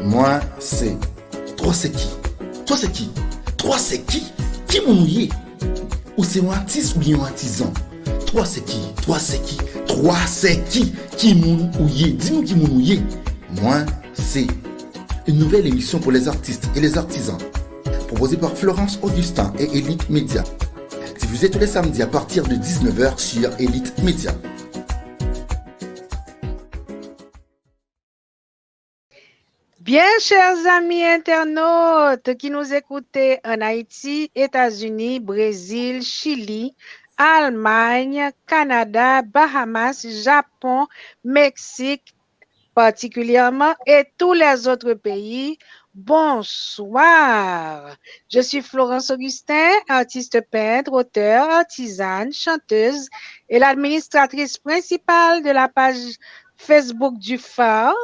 Moi, c'est. Toi, c'est qui? Toi, c'est qui? Toi, c'est qui? Qui mon ouillé? Ou c'est un artiste ou bien un artisan? Toi, c'est qui? Toi, c'est qui? Toi, c'est qui? Qui mon ouillé? Dis-nous qui mon ouillé. Moi, c'est. Une nouvelle émission pour les artistes et les artisans. Proposée par Florence Augustin et Elite Média. Diffusée tous les samedis à partir de 19h sur Elite Média. Bien, chers amis internautes qui nous écoutez en Haïti, États-Unis, Brésil, Chili, Allemagne, Canada, Bahamas, Japon, Mexique particulièrement et tous les autres pays, bonsoir. Je suis Florence Augustin, artiste peintre, auteure, artisane, chanteuse et l'administratrice principale de la page Facebook du phare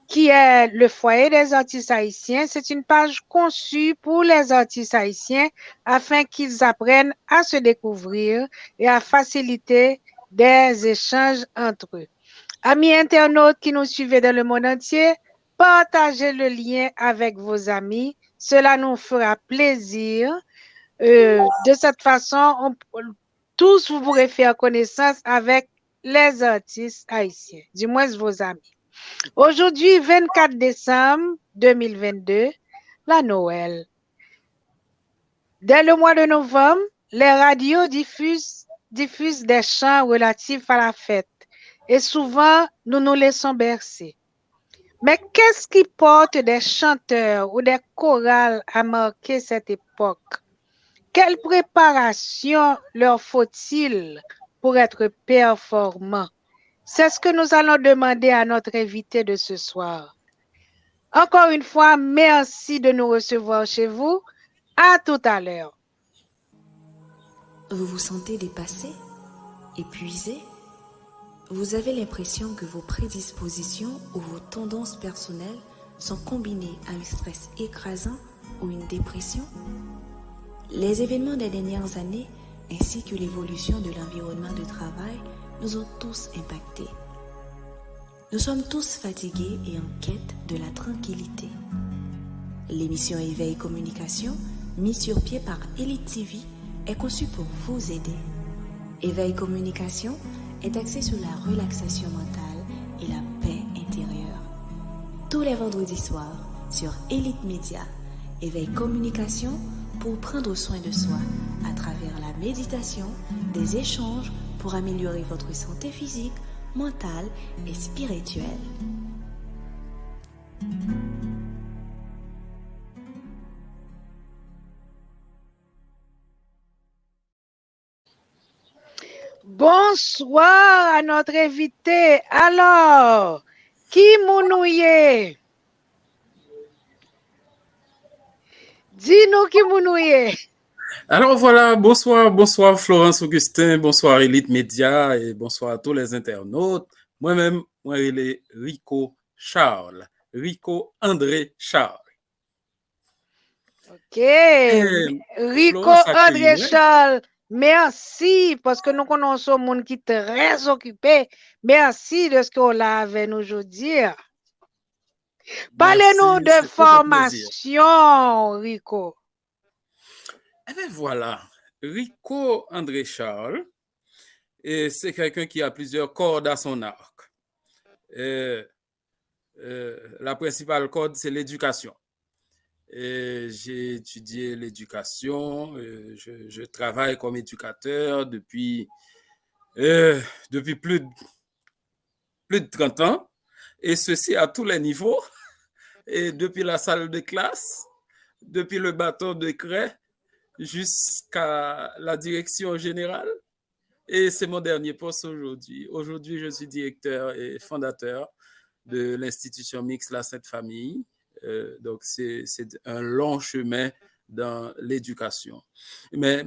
qui est le foyer des artistes haïtiens. C'est une page conçue pour les artistes haïtiens afin qu'ils apprennent à se découvrir et à faciliter des échanges entre eux. Amis internautes qui nous suivez dans le monde entier, partagez le lien avec vos amis. Cela nous fera plaisir. De cette façon, tous vous pourrez faire connaissance avec les artistes haïtiens, du moins vos amis. Aujourd'hui, 24 décembre 2022, la Noël. Dès le mois de novembre, les radios diffusent des chants relatifs à la fête et souvent nous nous laissons bercer. Mais qu'est-ce qui porte des chanteurs ou des chorales à marquer cette époque? Quelle préparation leur faut-il pour être performants? C'est ce que nous allons demander à notre invité de ce soir. Encore une fois, merci de nous recevoir chez vous. À tout à l'heure. Vous vous sentez dépassé, épuisé? Vous avez l'impression que vos prédispositions ou vos tendances personnelles sont combinées à un stress écrasant ou une dépression? Les événements des dernières années ainsi que l'évolution de l'environnement de travail nous ont tous impactés. Nous sommes tous fatigués et en quête de la tranquillité. L'émission Éveil Communication, mise sur pied par Elite TV, est conçue pour vous aider. Éveil Communication est axé sur la relaxation mentale et la paix intérieure. Tous les vendredis soirs sur Elite Média, Éveil Communication pour prendre soin de soi à travers la méditation, des échanges pour améliorer votre santé physique, mentale et spirituelle. Bonsoir à notre invité. Alors, qui mounouye? Dis-nous qui mounouye. Alors voilà, bonsoir Florence Augustin, bonsoir Elite Média et bonsoir à tous les internautes. Moi-même, moi, il est Rico Charles, Rico André Charles. Ok, Rico André Charles, merci parce que nous connaissons un monde qui est très occupé. Merci de ce qu'on a avec nous aujourd'hui. Parlez-nous de formation, Rico. Eh bien voilà, Rico André Charles, c'est quelqu'un qui a plusieurs cordes à son arc. La principale corde, c'est l'éducation. J'ai étudié l'éducation, je travaille comme éducateur depuis plus de 30 ans, et ceci à tous les niveaux, et depuis la salle de classe, depuis le bâton de craie, jusqu'à la direction générale. Et c'est mon dernier poste aujourd'hui. Aujourd'hui, je suis directeur et fondateur de l'institution mixte La Sainte Famille. Donc, c'est un long chemin dans l'éducation. Mais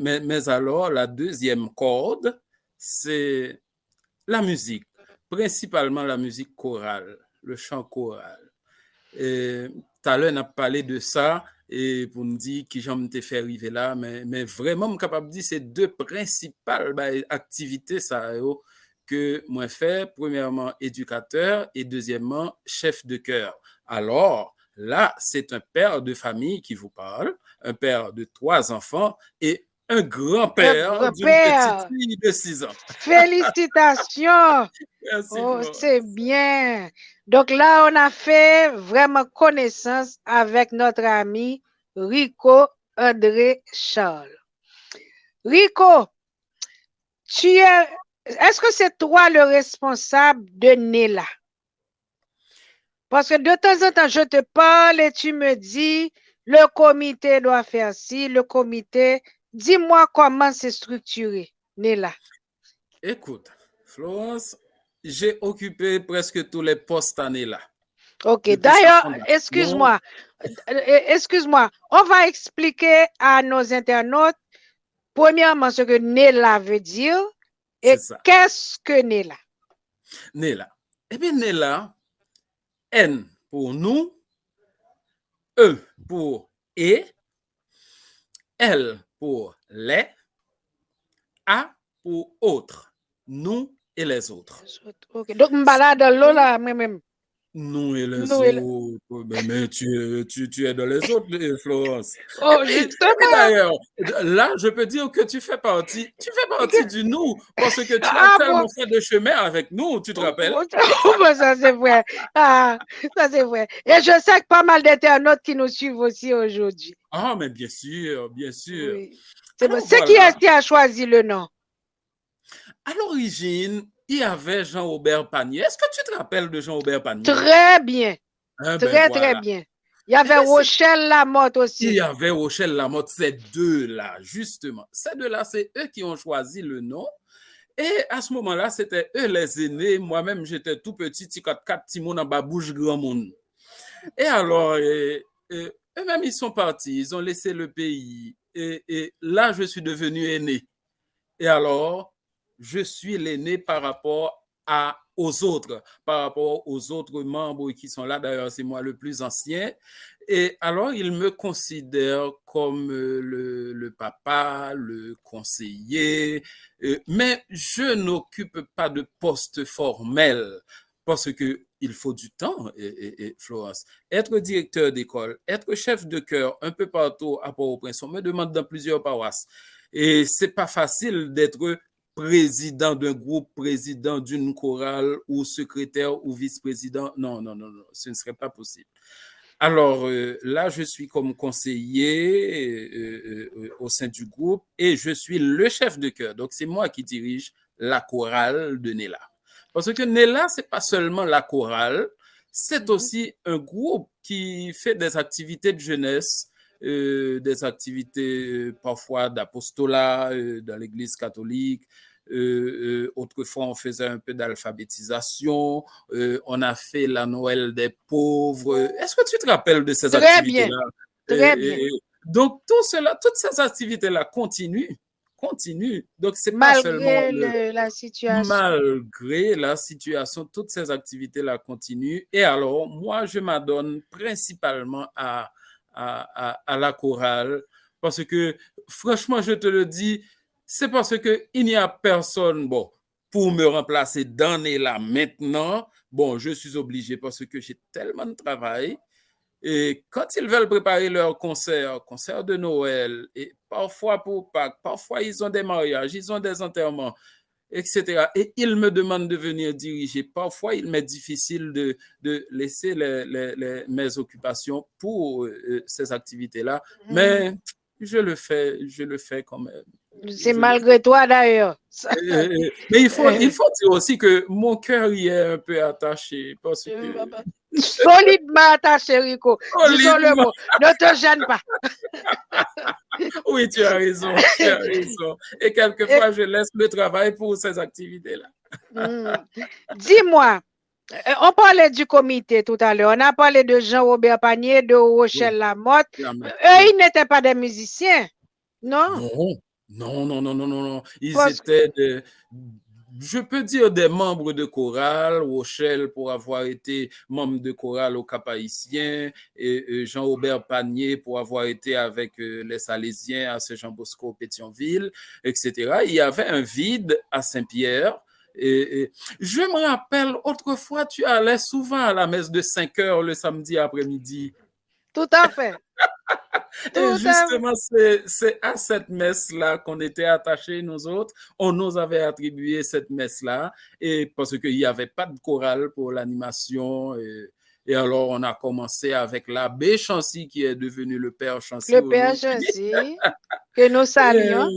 alors, la deuxième corde, c'est la musique, principalement la musique chorale, le chant choral. Tout à l'heure, on a parlé de ça et pour me dire qui j'aime te faire arriver là, mais vraiment, je suis capable de dire c'est deux principales activités ça, que moi fais. Premièrement, éducateur et deuxièmement, chef de chœur. Alors, là, c'est un père de famille qui vous parle, un père de 3 enfants et un grand-père d'une petite fille de 6 ans. Félicitations. Merci, Oh, Florence. c'est bien. Donc là, on a fait vraiment connaissance avec notre ami Rico André Charles. Rico, est-ce que c'est toi le responsable de Nela? Parce que de temps en temps, je te parle et tu me dis, le comité doit faire ci, le comité. Dis-moi comment c'est structuré, Nela. Écoute, Florence, j'ai occupé presque tous les postes à Nela. Ok, d'ailleurs, excuse-moi, on va expliquer à nos internautes, premièrement, ce que Nela veut dire et qu'est-ce que Nela? Nela. Eh bien, Nela, N pour nous, E pour et, L pour les, A pour autres, nous et les autres. Ok, donc je balade dans l'eau là, moi-même. Nous et les autres. Mais tu es dans les autres, Florence. Oh, et d'ailleurs, là, je peux dire que tu fais partie du nous, parce que tu as tellement fait de chemin avec nous, tu te rappelles? Ça c'est vrai. Ça c'est vrai. Et je sais que pas mal d'internautes qui nous suivent aussi aujourd'hui. Ah, mais bien sûr, bien sûr. Oui. C'est bon. C'est qui est-ce qui a choisi le nom? À l'origine, il y avait Jean-Aubert Panier. Est-ce que tu te rappelles de Jean-Aubert Panier? Très bien. Très bien. Il y avait Rochelle Lamotte aussi. Il y avait Rochelle Lamotte, ces deux-là, justement. Ces deux-là, c'est eux qui ont choisi le nom. Et à ce moment-là, c'était eux les aînés. Moi-même, j'étais tout petit, petit 4 timons en bas bouche grand monde. Et alors, eux-mêmes, ils sont partis, ils ont laissé le pays. Et là, je suis devenu aîné. Et alors, je suis l'aîné par rapport aux autres membres qui sont là. D'ailleurs, c'est moi le plus ancien. Et alors, ils me considèrent comme le papa, le conseiller, mais je n'occupe pas de poste formel parce qu'il faut du temps, Florence. Être directeur d'école, être chef de chœur un peu partout à Port-au-Prince, on me demande dans plusieurs paroisses. Et c'est pas facile d'être président d'un groupe, président d'une chorale ou secrétaire ou vice-président. Non, ce ne serait pas possible. Alors là, je suis comme conseiller au sein du groupe et je suis le chef de chœur. Donc, c'est moi qui dirige la chorale de Nela. Parce que Nela, ce n'est pas seulement la chorale, c'est aussi un groupe qui fait des activités de jeunesse, des activités parfois d'apostolat dans l'Église catholique. Autrefois, on faisait un peu d'alphabétisation. On a fait la Noël des pauvres. Est-ce que tu te rappelles de ces activités-là? Très bien. Donc, tout cela, toutes ces activités-là continuent. Donc, c'est pas seulement la situation. Malgré la situation, toutes ces activités-là continuent. Et alors, moi, je m'adonne principalement à la chorale parce que, franchement, je te le dis, c'est parce qu'il n'y a personne pour me remplacer dans Nela maintenant. Bon, je suis obligé parce que j'ai tellement de travail. Et quand ils veulent préparer leur concert de Noël, et parfois pour Pâques, parfois ils ont des mariages, ils ont des enterrements, etc. Et ils me demandent de venir diriger. Parfois, il m'est difficile de laisser mes occupations pour ces activités-là, mais je le fais quand même. C'est malgré toi d'ailleurs. Mais il faut dire aussi que mon cœur y est un peu attaché parce que... Solidement attaché, Rico. Disons le mot. Ne te gêne pas. Oui, tu as raison. Et quelquefois, je laisse le travail pour ces activités-là. Dis-moi, on parlait du comité tout à l'heure. On a parlé de Jean-Robert Panier, de Rochelle Lamotte. Eux, ils n'étaient pas des musiciens, non? Non. Ils étaient je peux dire des membres de chorale. Rochelle pour avoir été membre de chorale au Cap-Haïtien, et Jean-Robert Panier pour avoir été avec les Salésiens à Saint-Jean-Bosco, Pétionville, etc. Il y avait un vide à Saint-Pierre. Et je me rappelle, autrefois, tu allais souvent à la messe de 5 heures le samedi après-midi. Tout à fait. Et justement, c'est à cette messe-là qu'on était attachés, nous autres. On nous avait attribué cette messe-là, et parce qu'il n'y avait pas de chorale pour l'animation. Et alors, on a commencé avec l'abbé Chancy, qui est devenu le père Chancy Le Père aujourd'hui. Chancy, que nous saluons.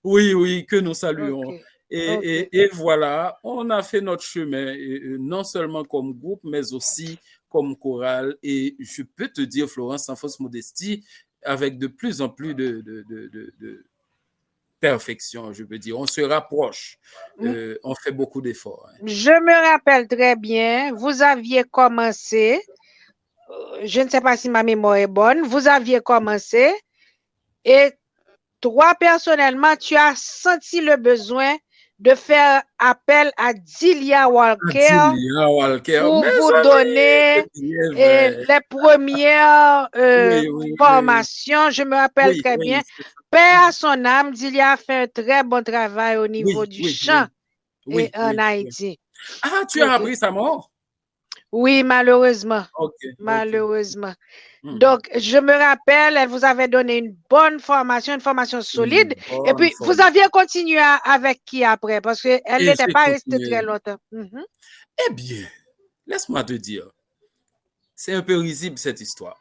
Oui, que nous saluons. Ok. Et voilà, on a fait notre chemin, non seulement comme groupe, mais aussi comme chorale. Et je peux te dire, Florence, sans fausse modestie, avec de plus en plus de perfection, je peux dire. On se rapproche, on fait beaucoup d'efforts. Hein. Je me rappelle très bien, vous aviez commencé, je ne sais pas si ma mémoire est bonne, vous aviez commencé et toi, personnellement, tu as senti le besoin de faire appel à Dilia Walker pour vous donner les premières formations. Je me rappelle très bien. Paix à son âme, Dilia a fait un très bon travail au niveau du chant en Haïti. Ah, tu as appris sa mort? Oui, malheureusement. Malheureusement. Donc, je me rappelle, elle vous avait donné une bonne formation, une formation solide. Et puis, vous aviez continué avec qui après? Parce qu'elle n'était pas restée très longtemps. Eh bien, laisse-moi te dire, c'est un peu risible cette histoire.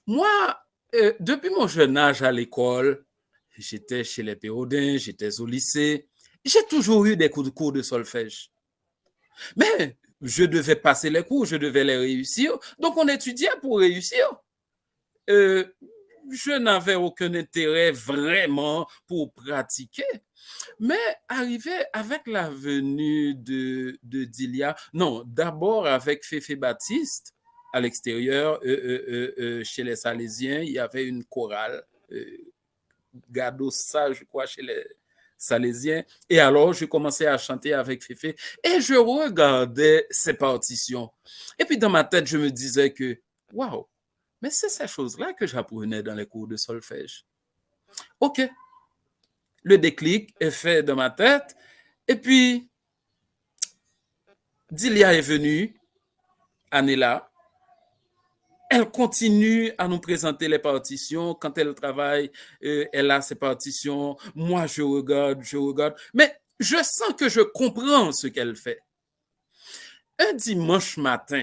Moi, depuis mon jeune âge à l'école, j'étais chez les Pérodins, j'étais au lycée, j'ai toujours eu des cours de solfège. Mais je devais passer les cours, je devais les réussir. Donc, on étudiait pour réussir. Je n'avais aucun intérêt vraiment pour pratiquer. Mais arrivé avec la venue de Dilia, non, d'abord avec Féfé Baptiste, à l'extérieur, chez les Salésiens, il y avait une chorale, Gadossa, je crois, chez les Salésiens. Et alors, je commençais à chanter avec Féfé et je regardais ses partitions. Et puis, dans ma tête, je me disais que, waouh, mais c'est ces choses-là que j'apprenais dans les cours de solfège. OK. Le déclic est fait dans ma tête. Et puis, Dilia est venue, Anela. Elle continue à nous présenter les partitions. Quand elle travaille, elle a ses partitions. Moi, je regarde. Mais je sens que je comprends ce qu'elle fait. Un dimanche matin,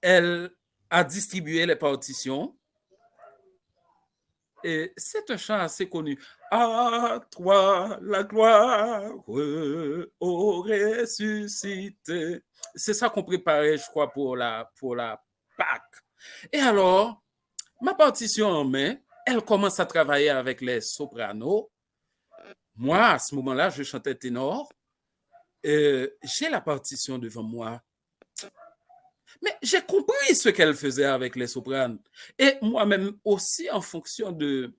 elle a distribué les partitions. Et c'est un chant assez connu. À toi la gloire, ô ressuscité. C'est ça qu'on préparait, je crois, pour la Pâques. Et alors, ma partition en main, elle commence à travailler avec les sopranos. Moi, à ce moment-là, je chantais ténor. J'ai la partition devant moi. Mais j'ai compris ce qu'elle faisait avec les sopranes. Et moi-même aussi, en fonction de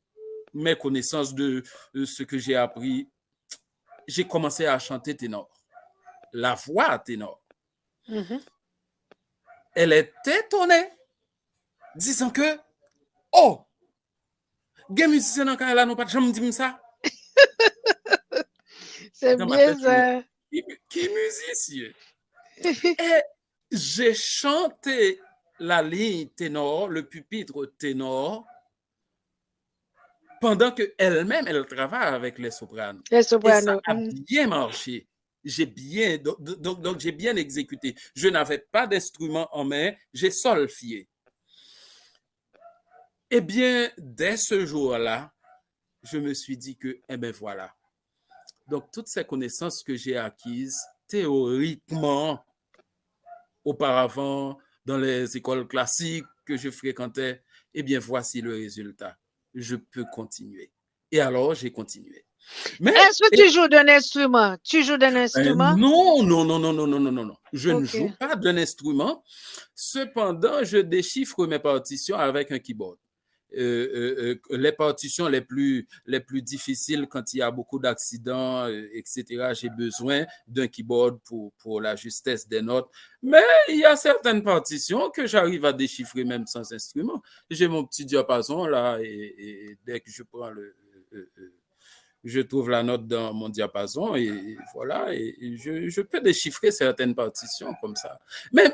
mes connaissances, de ce que j'ai appris, j'ai commencé à chanter ténor. La voix ténor. Elle était étonnée, disant que, oh, des musiciens dans le là, nous pas jamais dit ça. C'est bien ça. Qui musicien? Et j'ai chanté la ligne ténor, le pupitre ténor, pendant qu'elle-même, elle travaille avec les sopranes. Les sopranos. Et ça a bien marché. Donc, j'ai bien exécuté. Je n'avais pas d'instrument en main, j'ai solfié. Eh bien, dès ce jour-là, je me suis dit que, eh bien voilà. Donc, toutes ces connaissances que j'ai acquises, théoriquement, auparavant, dans les écoles classiques que je fréquentais, eh bien, voici le résultat. Je peux continuer. Et alors, j'ai continué. Est-ce que tu joues d'un instrument? Tu joues d'un instrument? Non. Je ne joue pas d'un instrument. Cependant, je déchiffre mes partitions avec un keyboard. Les partitions les plus difficiles quand il y a beaucoup d'accidents, etc., j'ai besoin d'un keyboard pour la justesse des notes. Mais il y a certaines partitions que j'arrive à déchiffrer même sans instrument. J'ai mon petit diapason là et dès que je prends je trouve la note dans mon diapason et voilà, et je peux déchiffrer certaines partitions comme ça. Mais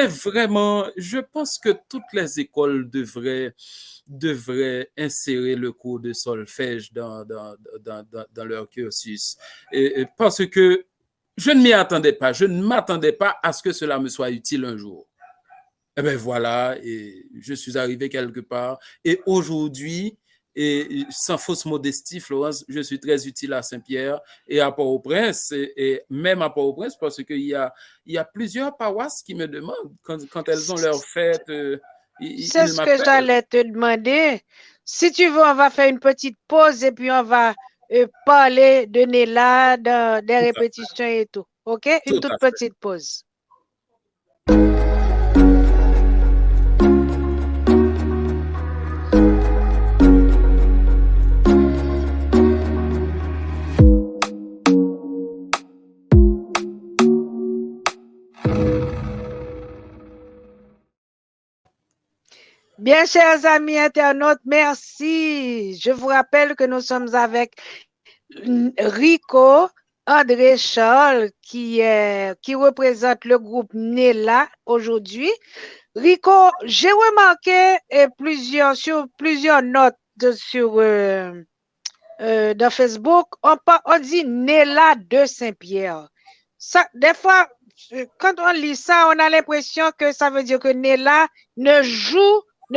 vraiment, je pense que toutes les écoles devraient insérer le cours de solfège dans leur cursus. Parce que je ne m'y attendais pas, je ne m'attendais pas à ce que cela me soit utile un jour. Et bien voilà, et je suis arrivé quelque part. Et aujourd'hui, et sans fausse modestie, Florence, je suis très utile à Saint-Pierre et à Port-au-Prince, et même à Port-au-Prince, parce qu'il y a plusieurs paroisses qui me demandent quand elles ont leur fête. C'est ce que j'allais te demander. Si tu veux, on va faire une petite pause et puis on va parler de Néla, des répétitions et tout. OK? Une toute petite pause. Bien, chers amis internautes, merci. Je vous rappelle que nous sommes avec Rico André Charles qui représente le groupe Néla aujourd'hui. Rico, j'ai remarqué sur plusieurs notes dans Facebook, on dit Néla de Saint-Pierre. Ça, des fois, quand on lit ça, on a l'impression que ça veut dire que Néla ne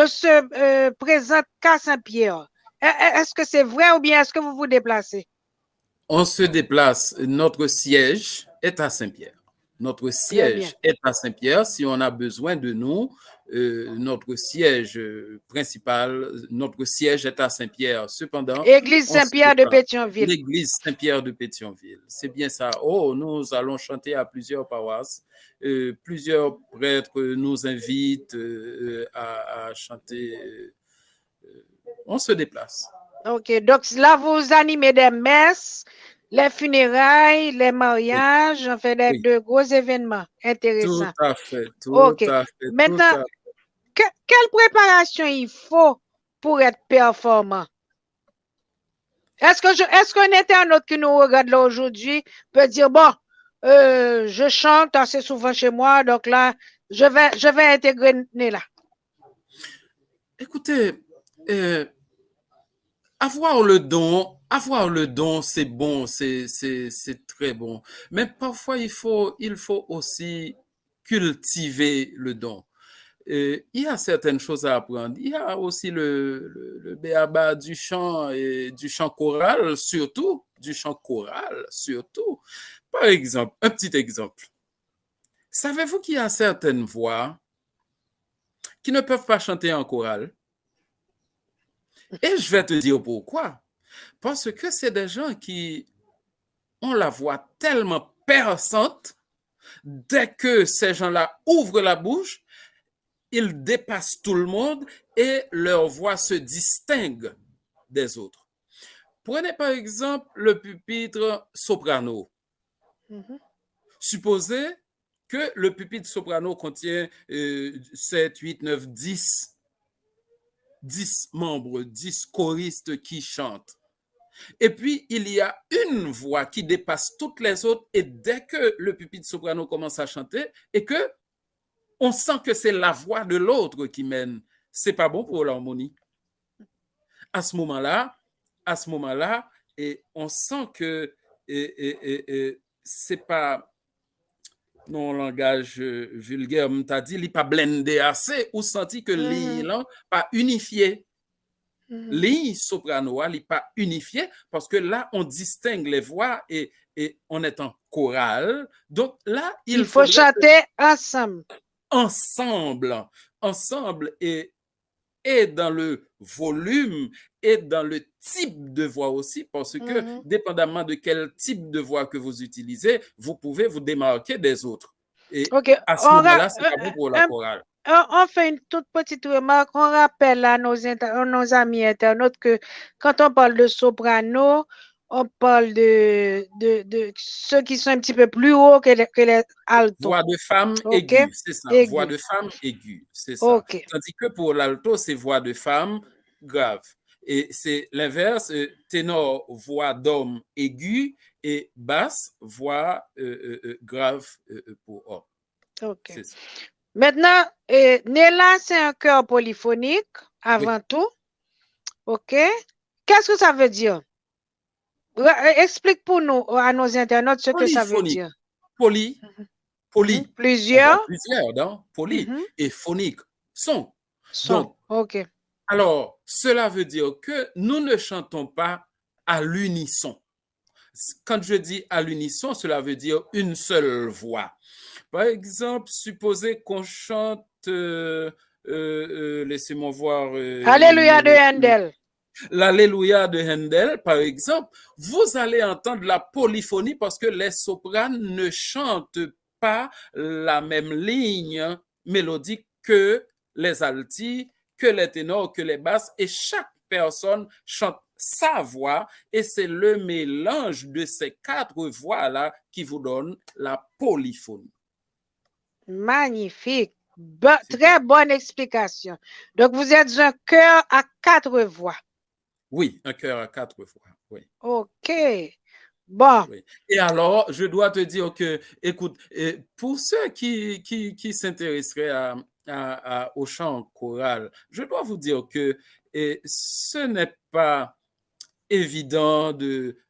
se présente qu'à Saint-Pierre. Est-ce que c'est vrai ou bien est-ce que vous vous déplacez? On se déplace. Notre siège est à Saint-Pierre. Notre siège est à Saint-Pierre. Si on a besoin de nous, notre siège principal, notre siège est à Saint-Pierre. Cependant, Église Saint-Pierre de Pétionville. L'église Saint-Pierre de Pétionville. C'est bien ça. Oh, nous allons chanter à plusieurs paroisses. Plusieurs prêtres nous invitent à chanter. On se déplace. OK. Donc là, vous animez des messes, les funérailles, les mariages, on fait de gros événements intéressants. Tout à fait. Maintenant, quelle préparation il faut pour être performant? Est-ce qu'un internaute qui nous regarde là aujourd'hui peut dire, bon, je chante assez souvent chez moi, donc là, je vais intégrer Néla? Écoutez, avoir le don, c'est bon, c'est très bon. Mais parfois, il faut aussi cultiver le don. Il y a certaines choses à apprendre. Il y a aussi le béaba du chant et du chant choral, surtout. Par exemple, un petit exemple. Savez-vous qu'il y a certaines voix qui ne peuvent pas chanter en chorale? Et je vais te dire pourquoi. Parce que c'est des gens qui ont la voix tellement perçante, dès que ces gens-là ouvrent la bouche, ils dépassent tout le monde et leur voix se distingue des autres. Prenez par exemple le pupitre soprano. Supposez que le pupitre soprano contient 7, 8, 9, 10 membres, 10 choristes qui chantent. Et puis, il y a une voix qui dépasse toutes les autres et dès que le pupitre soprano commence à chanter et que on sent que c'est la voix de l'autre qui mène, c'est pas bon pour l'harmonie. À ce moment-là, et on sent que c'est pas non langage vulgaire, m'ta dit, il n'est pas blendé assez, ou senti que l'île pas unifié. Les soprano, il n'est pas unifié, parce que là, on distingue les voix et on est en chorale. Donc là, il faut chanter ensemble et dans le volume et dans le type de voix aussi, parce que dépendamment de quel type de voix que vous utilisez, vous pouvez vous démarquer des autres. Et à ce moment-là, c'est pas bon pour la chorale. On fait une toute petite remarque. On rappelle à nos amis internautes que quand on parle de soprano, on parle de ceux qui sont un petit peu plus hauts que les altos. Voix de femme aiguë, c'est ça. Voix de femme aiguë, c'est ça. Tandis que pour l'alto, c'est voix de femme grave. Et c'est l'inverse, ténor, voix d'homme aiguë et basse, voix grave pour homme. OK. C'est ça. Maintenant, Nella, c'est un chœur polyphonique avant tout. OK. Qu'est-ce que ça veut dire? Explique pour nous, à nos internautes, ce que ça veut Polyphonique. dire. Poly. Plusieurs. Plusieurs, non? Poly. Et phonique. Son. Donc, OK. alors, cela veut dire que nous ne chantons pas à l'unisson. Quand je dis à l'unisson, cela veut dire une seule voix. Par exemple, supposez qu'on chante, laissez-moi voir. Alléluia de Handel. L'Alléluia de Handel, par exemple, vous allez entendre la polyphonie parce que les sopranes ne chantent pas la même ligne mélodique que les altis, que les ténors, que les basses, et chaque personne chante sa voix, et c'est le mélange de ces 4 voix-là qui vous donne la polyphonie. Magnifique. Très bonne explication. Donc, vous êtes un chœur à 4 voix. Oui, un chœur à 4 voix. Oui. OK. Bon. Oui. Et alors, je dois te dire que, écoute, pour ceux qui s'intéresseraient au chant choral, je dois vous dire que ce n'est pas évident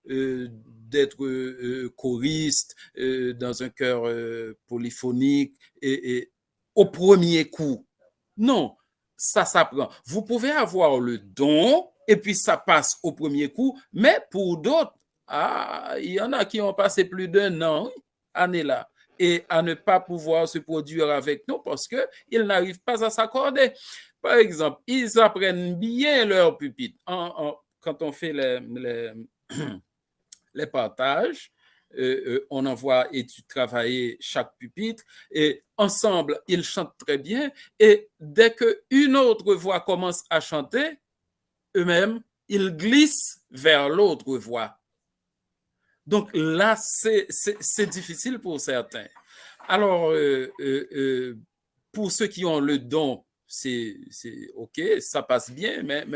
d'être choriste dans un chœur polyphonique et au premier coup. Non, ça s'apprend. Vous pouvez avoir le don et puis ça passe au premier coup, mais pour d'autres, il y en a qui ont passé plus d'1 an, année là, et à ne pas pouvoir se produire avec nous parce qu'ils n'arrivent pas à s'accorder. Par exemple, ils apprennent bien leur pupitre. Quand on fait les partages, on envoie travailler chaque pupitre et ensemble, ils chantent très bien. Et dès qu'une autre voix commence à chanter, eux-mêmes, ils glissent vers l'autre voix. Donc là, c'est difficile pour certains. Alors, pour ceux qui ont le don, c'est OK, ça passe bien, mais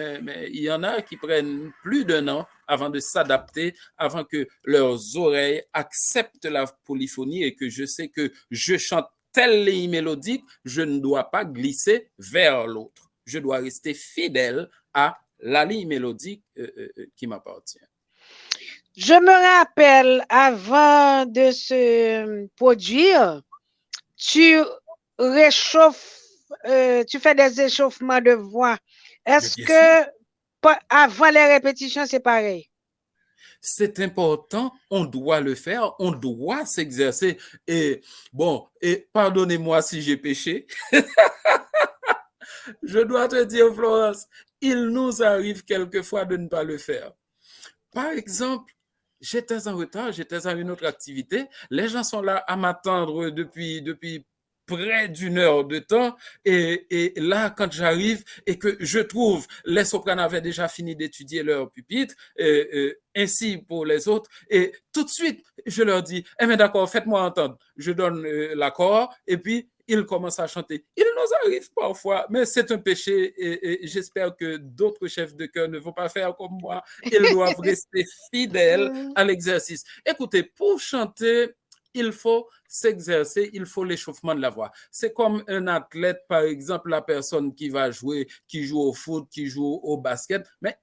il y en a qui prennent plus d'1 an avant de s'adapter, avant que leurs oreilles acceptent la polyphonie et que je sais que je chante telle ligne mélodique, je ne dois pas glisser vers l'autre. Je dois rester fidèle à la ligne mélodique qui m'appartient. Je me rappelle, avant de se produire, tu réchauffes, tu fais des échauffements de voix. Est-ce que avant les répétitions, c'est pareil? C'est important, on doit le faire, on doit s'exercer. Et bon, et pardonnez-moi si j'ai péché. Je dois te dire, Florence, il nous arrive quelquefois de ne pas le faire. Par exemple, j'étais en retard, j'étais à une autre activité. Les gens sont là à m'attendre depuis près d'1 heure de temps. Et là, quand j'arrive et que je trouve les sopranes avaient déjà fini d'étudier leur pupitre, ainsi pour les autres, et tout de suite, je leur dis, eh bien d'accord, faites-moi entendre. Je donne l'accord et puis ils commencent à chanter. Il nous arrive parfois, mais c'est un péché et j'espère que d'autres chefs de chœur ne vont pas faire comme moi. Ils doivent rester fidèles à l'exercice. Écoutez, pour chanter, il faut s'exercer, il faut l'échauffement de la voix. C'est comme un athlète, par exemple, la personne qui va jouer, qui joue au foot, qui joue au basket, mais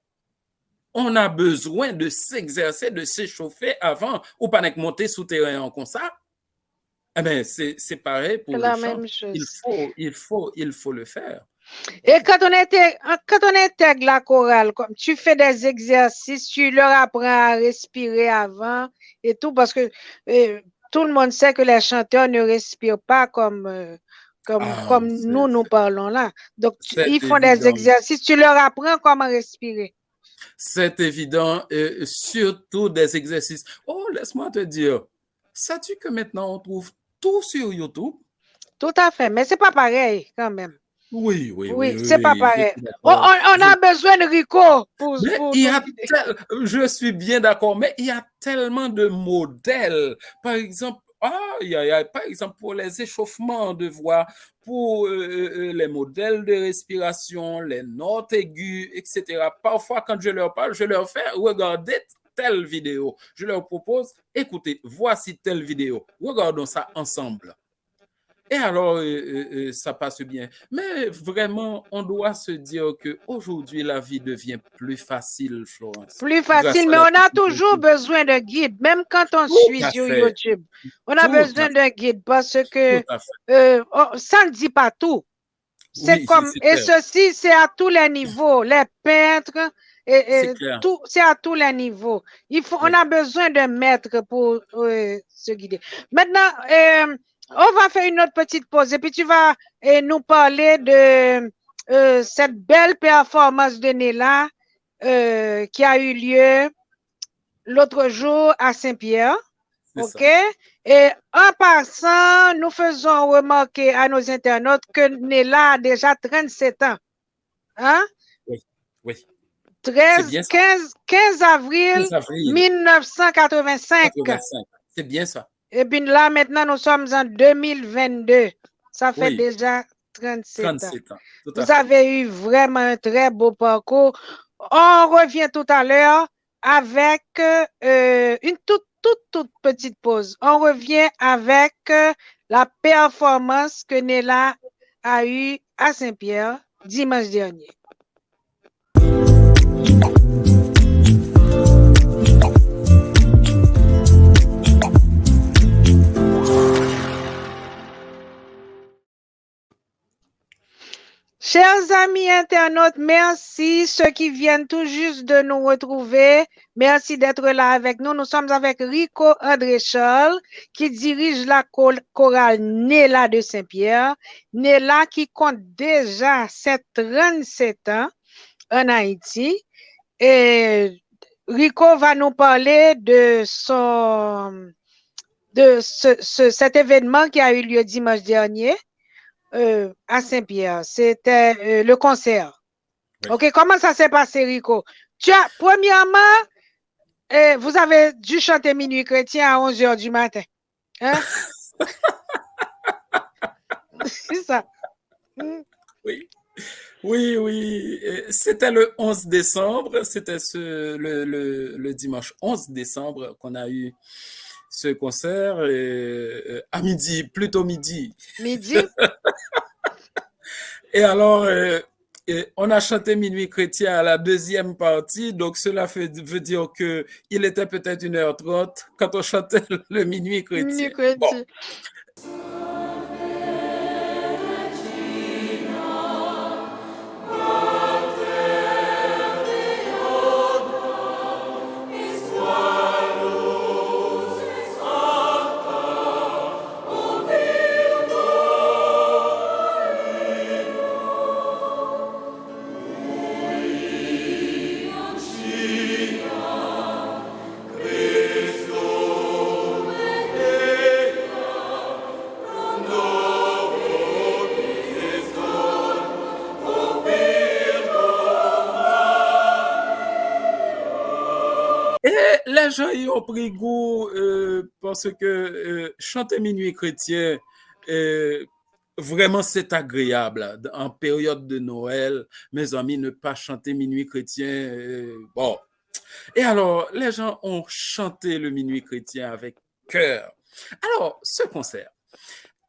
on a besoin de s'exercer, de s'échauffer avant, ou pas monter sous terrain en concert. Eh bien, c'est pareil pour le chant. Il faut le faire. Et quand on intègre la chorale, comme tu fais des exercices, tu leur apprends à respirer avant et tout, parce que tout le monde sait que les chanteurs ne respirent pas comme nous parlons là. Donc, ils font des exercices, tu leur apprends comment respirer. C'est évident, surtout des exercices. Oh, laisse-moi te dire, sais-tu que maintenant on trouve tout sur YouTube? Tout à fait, mais c'est pas pareil quand même. Oui, c'est pas pareil. On a besoin de Rico pour je suis bien d'accord, mais il y a tellement de modèles. Par exemple, Par exemple, pour les échauffements de voix, pour les modèles de respiration, les notes aiguës, etc. Parfois, quand je leur parle, je leur fais regarder telle vidéo. Je leur propose, écoutez, voici telle vidéo. Regardons ça ensemble. Et alors, ça passe bien. Mais vraiment, on doit se dire qu'aujourd'hui, la vie devient plus facile, Florence. Plus facile, mais on a toujours besoin d'un guide, même quand on suit sur YouTube. On a besoin d'un guide parce que ça ne dit pas tout. C'est comme, et ceci, c'est à tous les niveaux. Les peintres, tout, c'est à tous les niveaux. On a besoin d'un maître pour se guider. Maintenant, on va faire une autre petite pause et puis tu vas nous parler de cette belle performance de Néla qui a eu lieu l'autre jour à Saint-Pierre. OK? Et en passant, nous faisons remarquer à nos internautes que Néla a déjà 37 ans. Hein? Oui. 15 avril 1985. C'est bien ça. Et puis là, maintenant, nous sommes en 2022. Ça fait déjà 37 ans. Vous avez eu vraiment un très beau parcours. On revient tout à l'heure avec une toute petite pause. On revient avec la performance que Néla a eue à Saint-Pierre dimanche dernier. Chers amis internautes, merci ceux qui viennent tout juste de nous retrouver. Merci d'être là avec nous. Nous sommes avec Rico André-Charles qui dirige la chorale Néla de Saint-Pierre. Néla qui compte déjà 37 ans en Haïti. Et Rico va nous parler de cet événement qui a eu lieu dimanche dernier. À Saint-Pierre, c'était le concert. Oui. OK, comment ça s'est passé, Rico? Premièrement, vous avez dû chanter Minuit chrétien à 11h du matin. Hein? C'est ça. Oui. C'était le 11 décembre. C'était le dimanche 11 décembre qu'on a eu ce concert à midi, plutôt midi. Midi. Et alors, on a chanté Minuit chrétien à la deuxième partie, donc cela veut dire qu'il était peut-être 1h30 quand on chantait le Minuit chrétien. Bon. Les gens y ont pris goût parce que chanter Minuit chrétien, vraiment c'est agréable. En période de Noël, mes amis, ne pas chanter Minuit chrétien, bon. Et alors, les gens ont chanté le Minuit chrétien avec cœur. Alors, ce concert,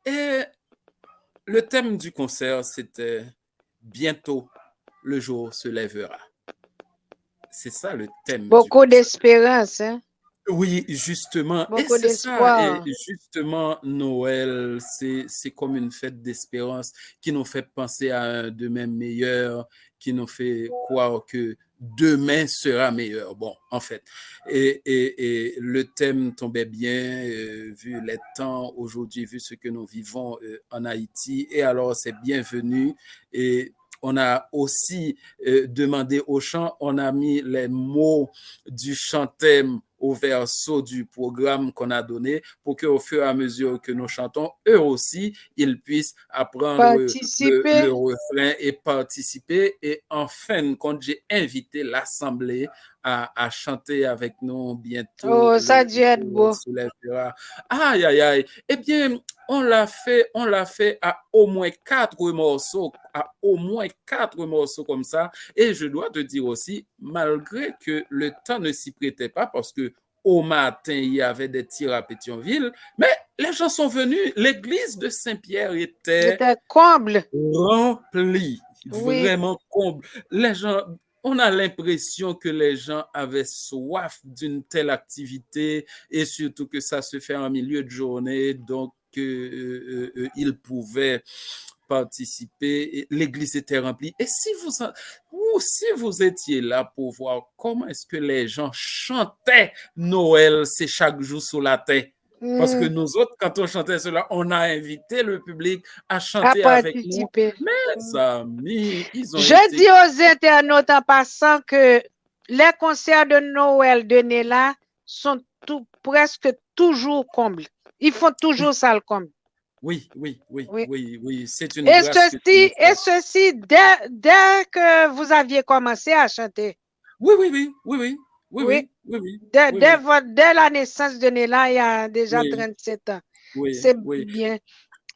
le thème du concert, c'était « Bientôt, le jour se lèvera ». C'est ça le thème. Beaucoup d'espérance, hein? Oui, justement. Beaucoup d'espoir. Et justement, Noël, c'est comme une fête d'espérance qui nous fait penser à un demain meilleur, qui nous fait croire que demain sera meilleur. Bon, en fait. Et le thème tombait bien, vu les temps aujourd'hui, vu ce que nous vivons en Haïti. Et alors, c'est bienvenu. Et on a aussi demandé au chant, on a mis les mots du chant-thème au verso du programme qu'on a donné pour qu'au fur et à mesure que nous chantons, eux aussi, ils puissent apprendre le refrain et participer. Et en fin de compte, j'ai invité l'Assemblée à chanter avec nous bientôt. Oh, Le ça Dieu est beau. soulèvera. Aïe, aïe, aïe. Eh bien, on l'a fait à au moins 4 morceaux, comme ça. Et je dois te dire aussi, malgré que le temps ne s'y prêtait pas, parce que au matin, il y avait des tirs à Pétionville, mais les gens sont venus. L'église de Saint-Pierre était C'était comble. remplie, Oui. vraiment comble. Les gens, on a l'impression que les gens avaient soif d'une telle activité et surtout que ça se fait en milieu de journée, donc ils pouvaient participer. L'église était remplie. Et si vous étiez là pour voir comment est-ce que les gens chantaient Noël, c'est chaque jour sous la terre. Parce que nous autres, quand on chantait cela, on a invité le public à chanter avec nous. Participer. Mes amis, ils ont Je été... dis aux internautes en passant que les concerts de Noël de Nella sont presque toujours combles. Ils font toujours ça le comble. Oui. C'est une Et grâce ceci dès que vous aviez commencé à chanter. Oui. Dès la naissance de Nella, il y a déjà 37 ans. C'est bien.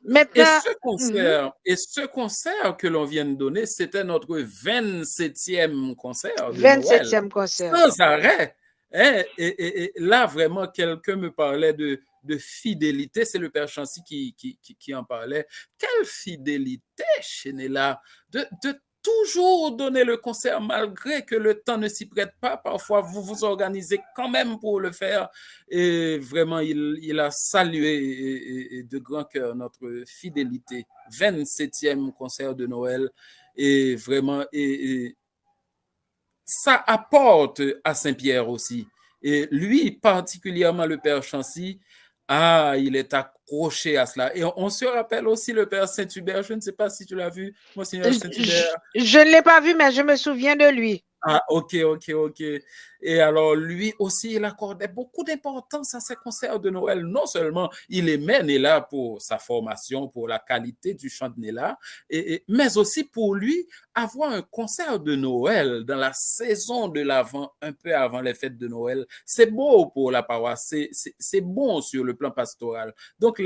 Maintenant, et ce concert que l'on vient de donner, c'était notre 27e concert de 27e Noël. concert. Sans arrêt. Hein? Et là, vraiment, quelqu'un me parlait de fidélité. C'est le Père Chancy qui en parlait. Quelle fidélité chez Nella de toujours donner le concert malgré que le temps ne s'y prête pas. Parfois, vous vous organisez quand même pour le faire. Et vraiment, il a salué de grand cœur notre fidélité. 27e concert de Noël. Et vraiment, ça apporte à Saint-Pierre aussi. Et lui, particulièrement le Père Chancy, il est accroché à cela. Et on se rappelle aussi le Père Saint-Hubert. Je ne sais pas si tu l'as vu, Monseigneur Saint-Hubert. Je ne l'ai pas vu, mais je me souviens de lui. Ok. Et alors, lui aussi, il accordait beaucoup d'importance à ses concerts de Noël. Non seulement il aimait Nella pour sa formation, pour la qualité du chant de Nella, mais aussi pour lui, avoir un concert de Noël dans la saison de l'Avent, un peu avant les fêtes de Noël, c'est beau pour la paroisse, c'est bon sur le plan pastoral. Donc,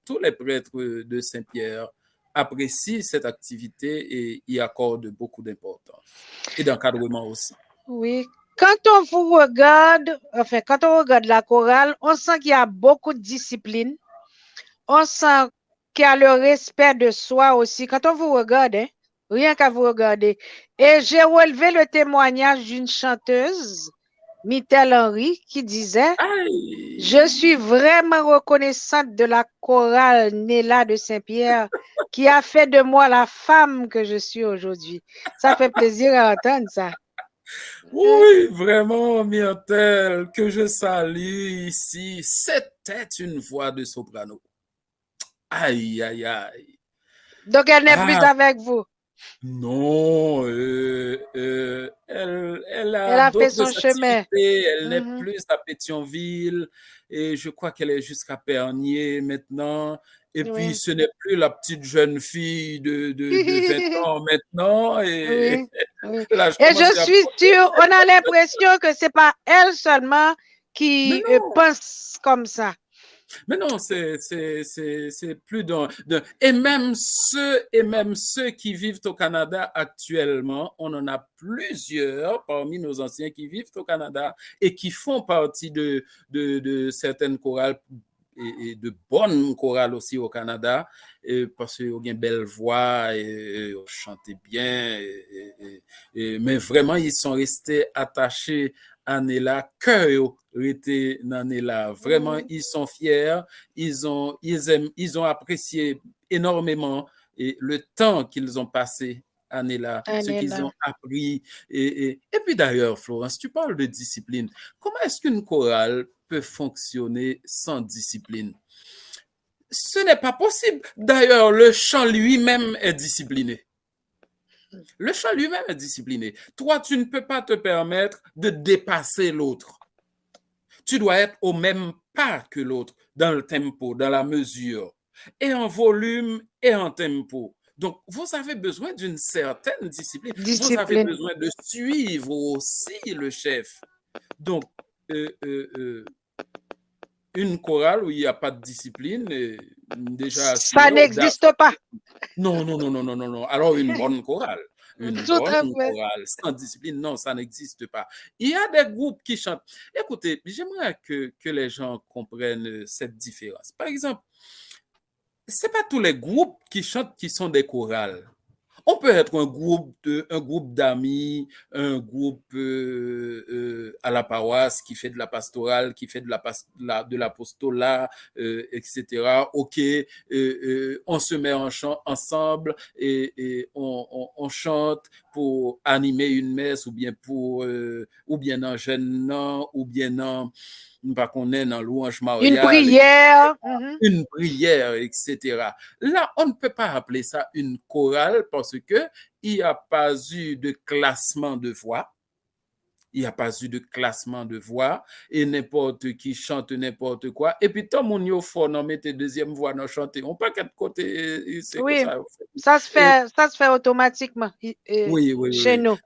tous les prêtres de Saint-Pierre apprécient cette activité et y accordent beaucoup d'importance. Et d'encadrement aussi. Oui. Quand on regarde la chorale, on sent qu'il y a beaucoup de discipline. On sent qu'il y a le respect de soi aussi. Quand on vous regarde, rien qu'à vous regarder. Et j'ai relevé le témoignage d'une chanteuse, Mitel Henry, qui disait « Je suis vraiment reconnaissante de la chorale Nella de Saint-Pierre qui a fait de moi la femme que je suis aujourd'hui. » Ça fait plaisir à entendre ça. Oui, vraiment, Myrtle, que je salue ici. C'était une voix de soprano. Aïe. Donc, elle n'est plus avec vous. Non, elle a fait son chemin. Elle n'est plus à Pétionville et je crois qu'elle est jusqu'à Pernier maintenant. Et puis, ce n'est plus la petite jeune fille de 20 ans maintenant. Et, là, et je suis sûre, on a l'impression que ce n'est pas elle seulement qui pense comme ça. Mais non, c'est plus d'un. Et même ceux qui vivent au Canada actuellement, on en a plusieurs parmi nos anciens qui vivent au Canada et qui font partie de certaines chorales et de bonnes chorales aussi au Canada, parce qu'ils ont une belle voix et chantent bien. Mais vraiment, ils sont restés attachés à Nella, cœur était dans Nella. Vraiment, ils sont fiers, ils ont apprécié énormément le temps qu'ils ont passé à Nella, ce qu'ils ont appris. Et puis d'ailleurs, Florence, tu parles de discipline. Comment est-ce qu'une chorale peut fonctionner sans discipline? Ce n'est pas possible. D'ailleurs, le chant lui-même est discipliné. Le chant lui-même est discipliné. Toi, tu ne peux pas te permettre de dépasser l'autre. Tu dois être au même pas que l'autre dans le tempo, dans la mesure, et en volume et en tempo. Donc, vous avez besoin d'une certaine discipline. Vous avez Discipline. besoin de suivre aussi le chef. Donc, une chorale où il n'y a pas de discipline, déjà Ça n'existe pas. Non, non, non, non, non, non, non. Alors, une bonne chorale. Une Tout à bonne fait. chorale sans discipline, non, ça n'existe pas. Il y a des groupes qui chantent. Écoutez, j'aimerais que les gens comprennent cette différence. Par exemple, ce n'est pas tous les groupes qui chantent qui sont des chorales. On peut être un groupe d'amis, un groupe à la paroisse qui fait de la pastorale, qui fait de l'apostolat, etc. Ok, on se met ensemble et on chante pour animer une messe ou bien en jeûne, ou bien pas qu'on est dans louange mariale. Une prière. Une prière, etc. Là, on ne peut pas appeler ça une chorale parce que il n'y a pas eu de classement de voix. Il n'y a pas eu de classement de voix et n'importe qui chante n'importe quoi. Et puis, tant mon yo fort, on met deuxième voix dans chanter. On peut qu'être côté. Oui, ça se fait automatiquement chez nous.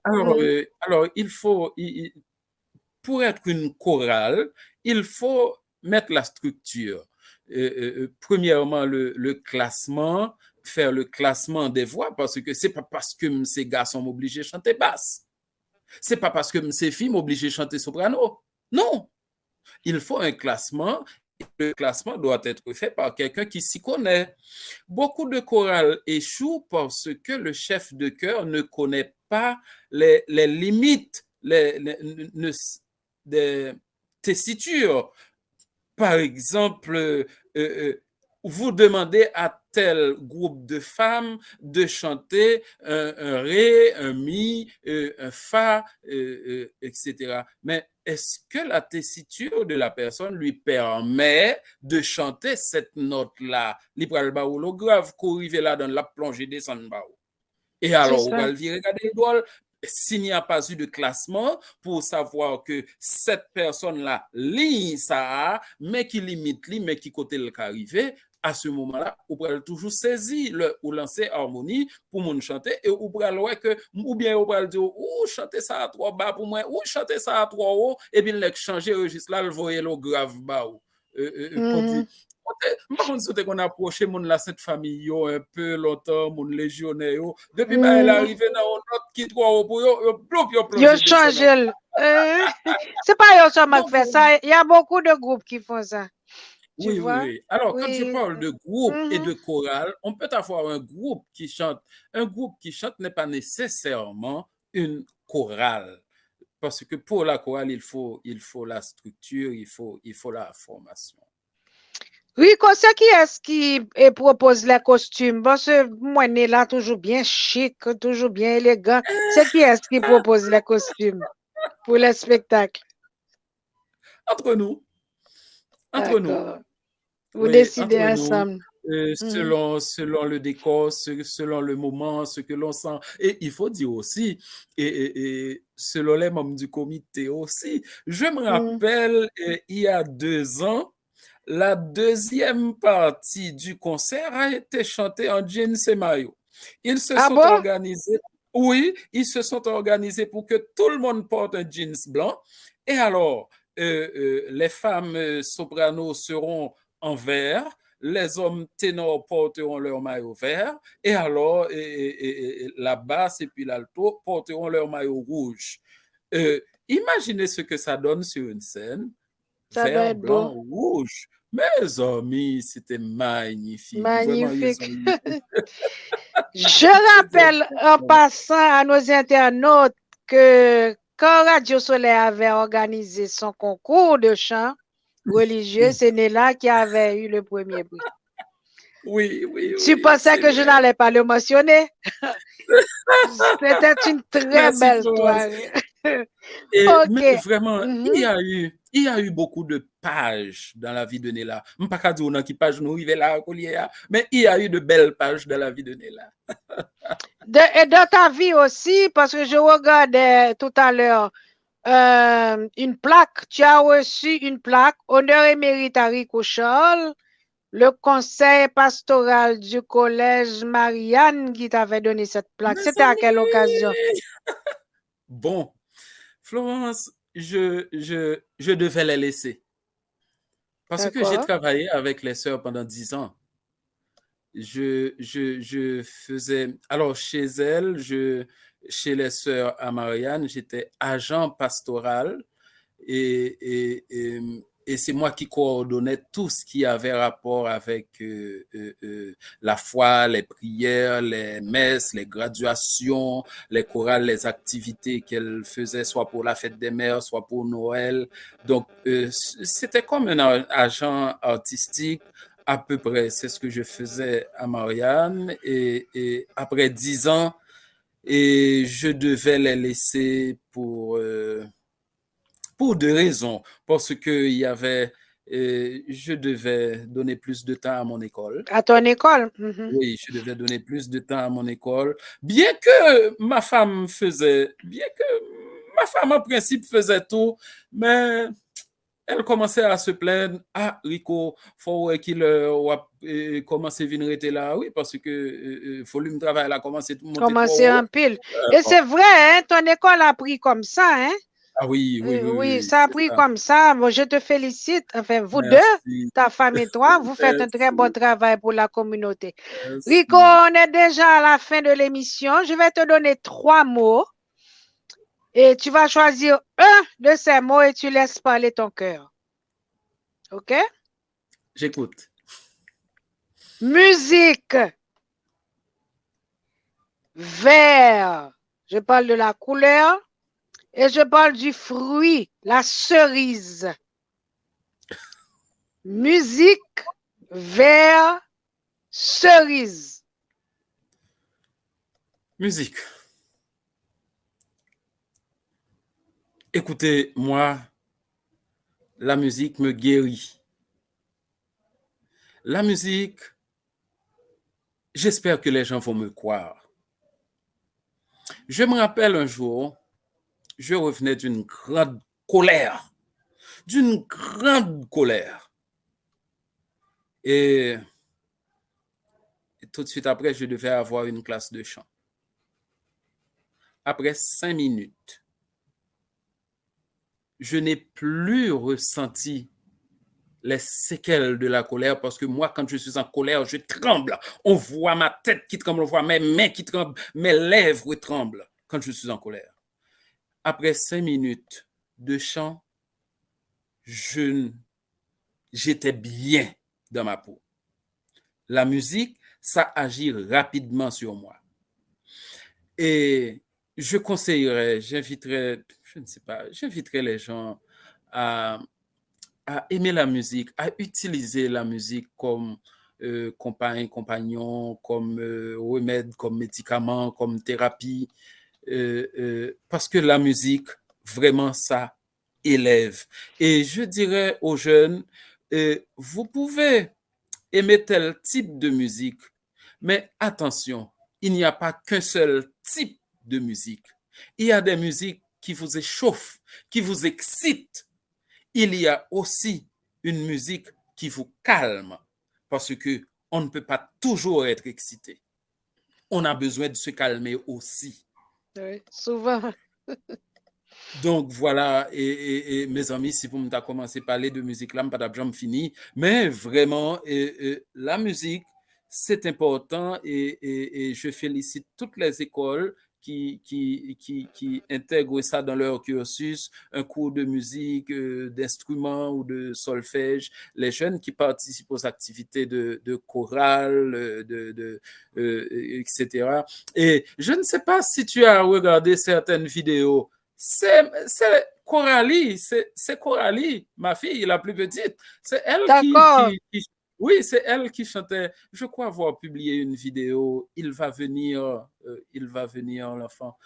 Alors, il faut, pour être une chorale, il faut mettre la structure. Premièrement, le classement, faire le classement des voix, parce que c'est pas parce que ces garçons m'obligent à chanter basse. C'est pas parce que ces filles m'obligent à chanter soprano. Non. Il faut un classement. Le classement doit être fait par quelqu'un qui s'y connaît. Beaucoup de chorales échouent parce que le chef de chœur ne connaît pas les limites des tessitures. Par exemple, vous demandez à tel groupe de femmes de chanter un ré, un mi, un fa, etc. Mais est-ce que la tessiture de la personne lui permet de chanter cette note-là? L'ibral baou, le grave, qu'on arrive là dans la plongée des baou. Et alors, on va le dire, regardez, s'il n'y a pas eu de classement pour savoir que cette personne-là lit ça, mais qui limite, mais qui côté le arrivé, à ce moment-là, on peut toujours saisir ou lancer harmonie pour mon chanter et on peut voir que, ou bien on peut dire, ou chanter ça à trois bas pour moi, ou chanter ça à trois haut, et puis le changer registre là, le voyer le grave bas. Par contre, si on approche la Sainte Famille un peu longtemps, mon légionnaire, depuis elle est arrivée dans un autre qui trois haut pour yo changer. C'est pas yo seulement qui fait ça, il y a beaucoup de groupes qui font ça. Oui, oui. Alors, quand je parle de groupe et de chorale, on peut avoir un groupe qui chante. Un groupe qui chante n'est pas nécessairement une chorale. Parce que pour la chorale, il faut la structure, il faut la formation. Oui, c'est qui est-ce qui propose les costumes? Parce que moi, on est là toujours bien chic, toujours bien élégant. C'est qui est-ce qui propose les costumes pour les spectacles? Entre nous. Entre nous. Vous décidez ensemble. Selon le décor, selon le moment, ce que l'on sent. Et il faut dire aussi, et selon les membres du comité aussi, je me rappelle, il y a 2 ans, la deuxième partie du concert a été chantée en jeans et maillot. Ils se sont organisés. Oui, ils se sont organisés pour que tout le monde porte un jeans blanc. Et alors, les femmes sopranos seront en vert, les hommes ténors porteront leur maillot vert, et alors la basse et puis l'alto porteront leur maillot rouge. Imaginez ce que ça donne sur une scène. Ça vert, blanc, rouge. Mes amis, c'était magnifique. Magnifique. Je rappelle en passant à nos internautes que quand Radio Soleil avait organisé son concours de chant religieux, c'est Néla qui avait eu le premier prix. Oui. Tu pensais que je n'allais pas le mentionner? C'était une très belle soirée. Mais vraiment, il y a eu beaucoup de pages dans la vie de Néla. Je ne sais pas dire qui page nous arrivons là, mais il y a eu de belles pages dans la vie de Néla. Et dans ta vie aussi, parce que je regardais tout à l'heure une plaque. Tu as reçu une plaque, honneur et mérite à Rico Charles, le conseil pastoral du collège Marianne qui t'avait donné cette plaque. Mes C'était à quelle occasion? amis! Bon, Florence, je devais les laisser. Parce que j'ai D'accord. travaillé avec les sœurs pendant 10 ans. Je faisais, alors chez elles, chez les sœurs à Marianne, j'étais agent pastoral et, et, et, et c'est moi qui coordonnais tout ce qui avait rapport avec la foi, les prières, les messes, les graduations, les chorales, les activités qu'elle faisait, soit pour la fête des mères, soit pour Noël. Donc, c'était comme un agent artistique. À peu près, c'est ce que je faisais à Marianne. Et après 10 ans, et je devais les laisser pour deux raisons. Parce que je devais donner plus de temps à mon école. À ton école? Mhm. Oui, je devais donner plus de temps à mon école. Bien que ma femme en principe faisait tout, mais elle commençait à se plaindre. Ah, Rico, faut qu'il commence à venir rester là. Oui, parce que volume de travail a commencé à monter Commencer trop haut. en pile. Et Bon. c'est vrai, hein, ton école a pris comme ça, hein? Ah oui, oui, oui, Oui, oui, ça a c'est pris ça. comme ça. Bon, je te félicite. Enfin, vous deux, Merci, ta femme et toi, vous faites un très bon merci, travail pour la communauté. Rico, merci. on est déjà à la fin de l'émission. Je vais te donner 3 mots et tu vas choisir un de ces mots et tu laisses parler ton cœur. OK? J'écoute. Musique, vert. Je parle de la couleur et je parle du fruit, la cerise. Musique, vert, cerise. Musique. Écoutez, moi, la musique me guérit. La musique, j'espère que les gens vont me croire. Je me rappelle un jour, je revenais d'une grande colère. Et tout de suite après, je devais avoir une classe de chant. Après 5 minutes, je n'ai plus ressenti les séquelles de la colère parce que moi, quand je suis en colère, je tremble. On voit ma tête qui tremble, on voit mes mains qui tremblent, mes lèvres tremblent quand je suis en colère. Après 5 minutes de chant, j'étais bien dans ma peau. La musique, ça agit rapidement sur moi. Et je conseillerais, j'inviterais les gens à aimer la musique, à utiliser la musique comme compagnon, comme remède, comme médicament, comme thérapie, parce que la musique, vraiment, ça élève. Et je dirais aux jeunes, vous pouvez aimer tel type de musique, mais attention, il n'y a pas qu'un seul type de musique. Il y a des musiques qui vous échauffent, qui vous excitent. Il y a aussi une musique qui vous calme, parce que on ne peut pas toujours être excité. On a besoin de se calmer aussi. Oui, souvent. Donc voilà, et mes amis, si vous m'avez commencé à parler de musique là, je n'ai pas fini, mais vraiment, la musique, c'est important et je félicite toutes les écoles qui intègrent ça dans leur cursus, un cours de musique, d'instruments ou de solfège, les jeunes qui participent aux activités de chorale, etc. Et je ne sais pas si tu as regardé certaines vidéos. C'est Coralie, c'est Coralie, ma fille, la plus petite. C'est elle D'accord. oui, c'est elle qui chantait. Je crois avoir publié une vidéo. Il va venir, l'enfant.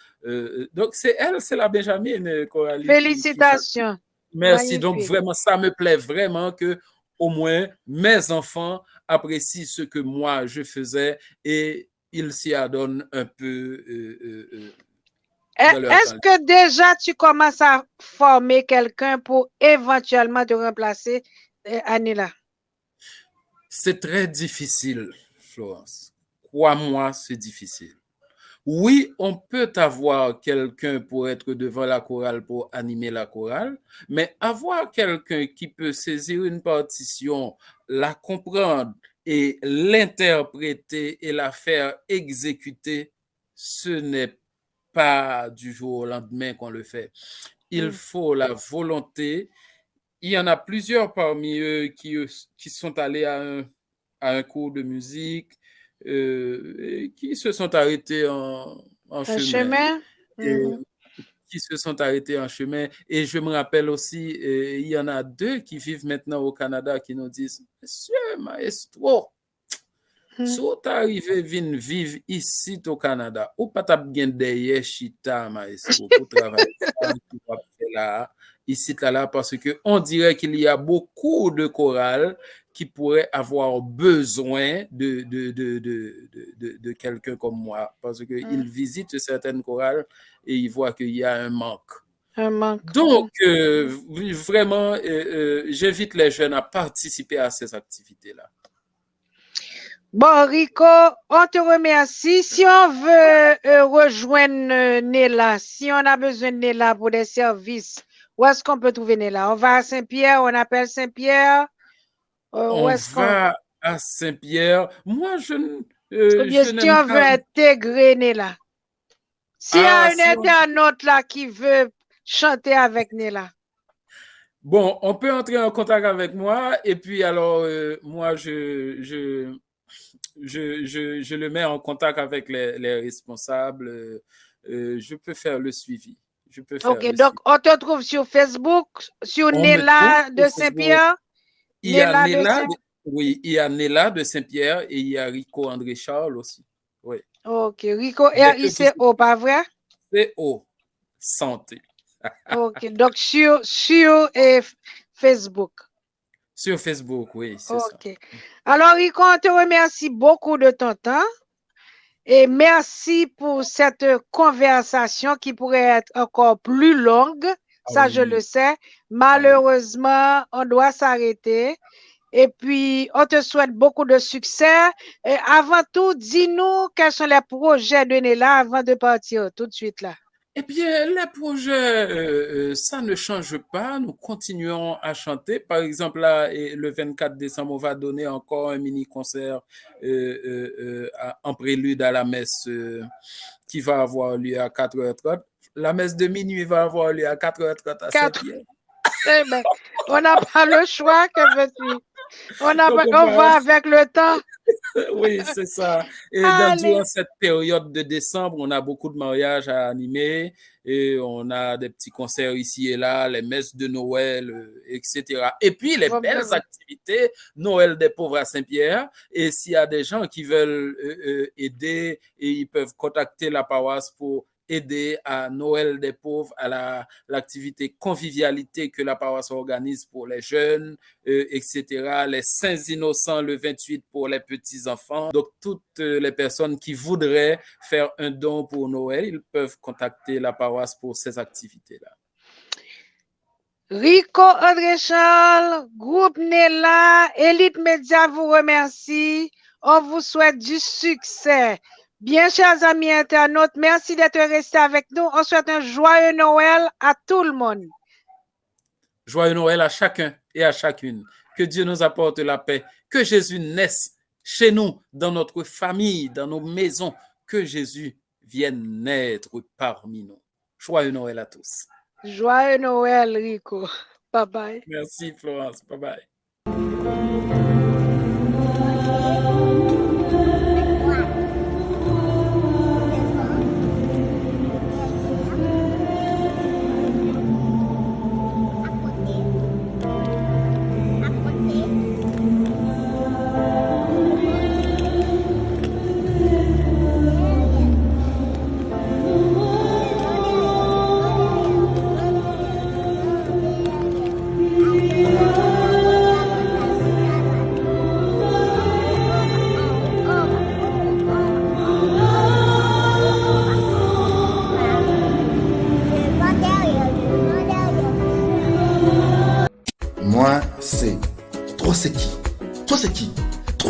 Donc c'est elle, c'est la Benjamine Coralie qui chante. Félicitations. Merci. Donc Magnifique. vraiment, ça me plaît vraiment que au moins mes enfants apprécient ce que moi je faisais et ils s'y adonnent un peu. Est-ce que déjà tu commences à former quelqu'un pour éventuellement te remplacer, Anila? C'est très difficile, Florence. Crois-moi, c'est difficile. Oui, on peut avoir quelqu'un pour être devant la chorale, pour animer la chorale, mais avoir quelqu'un qui peut saisir une partition, la comprendre et l'interpréter et la faire exécuter, ce n'est pas du jour au lendemain qu'on le fait. Il faut la volonté. Il y en a plusieurs parmi eux qui sont allés à un cours de musique, et qui se sont arrêtés en chemin. Qui se sont arrêtés en chemin. Et je me rappelle aussi, il y en a 2 qui vivent maintenant au Canada qui nous disent, Monsieur Maestro, si vous arrivez à vivre ici au Canada, ou pas t'abguen derrière chita, Maestro, pour travailler là, ici, là, parce qu'on dirait qu'il y a beaucoup de chorales qui pourraient avoir besoin de quelqu'un comme moi, parce qu'ils visitent certaines chorales et ils voient qu'il y a un manque. Donc, vraiment, j'invite les jeunes à participer à ces activités-là. Bon, Rico, on te remercie. Si on veut rejoindre Nela, si on a besoin de Nela pour des services, où est-ce qu'on peut trouver Nela? On va à Saint-Pierre, on appelle Saint-Pierre. On va à Saint-Pierre. Moi, je si on veut intégrer Nela. S'il y a un internaute là qui veut chanter avec Nela. Bon, on peut entrer en contact avec moi et puis alors, moi, je le mets en contact avec les responsables. Je peux faire le suivi. Donc on te trouve sur Facebook, sur Nela de Saint-Pierre. Il y a Nela de Saint-Pierre et il y a Rico André Charles aussi. Oui. Ok, Rico R-I-C-O, pas vrai? C-O, santé. Ok, donc sur Facebook. Sur Facebook, oui, c'est ça. Alors, Rico, on te remercie beaucoup de ton temps et merci pour cette conversation qui pourrait être encore plus longue. Ça, je le sais. Malheureusement, on doit s'arrêter. Et puis, on te souhaite beaucoup de succès. Et avant tout, dis-nous quels sont les projets de Nela avant de partir tout de suite là. Eh bien, les projets, ça ne change pas. Nous continuons à chanter. Par exemple, là, le 24 décembre, on va donner encore un mini-concert en prélude à la messe qui va avoir lieu à 4h30. La messe de minuit va avoir lieu à 4h30 à Saint-Pierre. Eh ben, on n'a pas le choix, que veux-tu? On va avec le temps. Oui, c'est ça. Et durant cette période de décembre, on a beaucoup de mariages à animer et on a des petits concerts ici et là, les messes de Noël, etc. Et puis, les belles activités, Noël des pauvres à Saint-Pierre. Et s'il y a des gens qui veulent aider, et ils peuvent contacter la paroisse pour aider à Noël des pauvres, à l'activité convivialité que la paroisse organise pour les jeunes, etc. Les Saints Innocents le 28 pour les petits-enfants. Donc, toutes les personnes qui voudraient faire un don pour Noël, ils peuvent contacter la paroisse pour ces activités-là. Rico André Charles, Groupe Nela, Elite Média vous remercie. On vous souhaite du succès. Bien, chers amis internautes, merci d'être restés avec nous. On souhaite un joyeux Noël à tout le monde. Joyeux Noël à chacun et à chacune. Que Dieu nous apporte la paix. Que Jésus naisse chez nous, dans notre famille, dans nos maisons. Que Jésus vienne naître parmi nous. Joyeux Noël à tous. Joyeux Noël, Rico. Bye bye. Merci, Florence. Bye bye.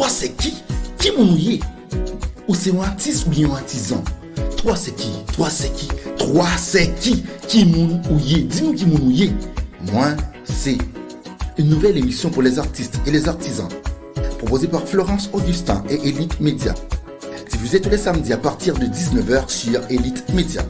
Toi c'est qui? Qui moun ouye? Ou c'est un artiste ou bien un artisan? Toi c'est qui? Toi c'est qui? Toi c'est qui? Qui moun ouye? Dis-nous qui moun ouye. Moi c'est une nouvelle émission pour les artistes et les artisans, proposée par Florence Augustin et Elite Média. Diffusée tous les samedis à partir de 19h sur Elite Média.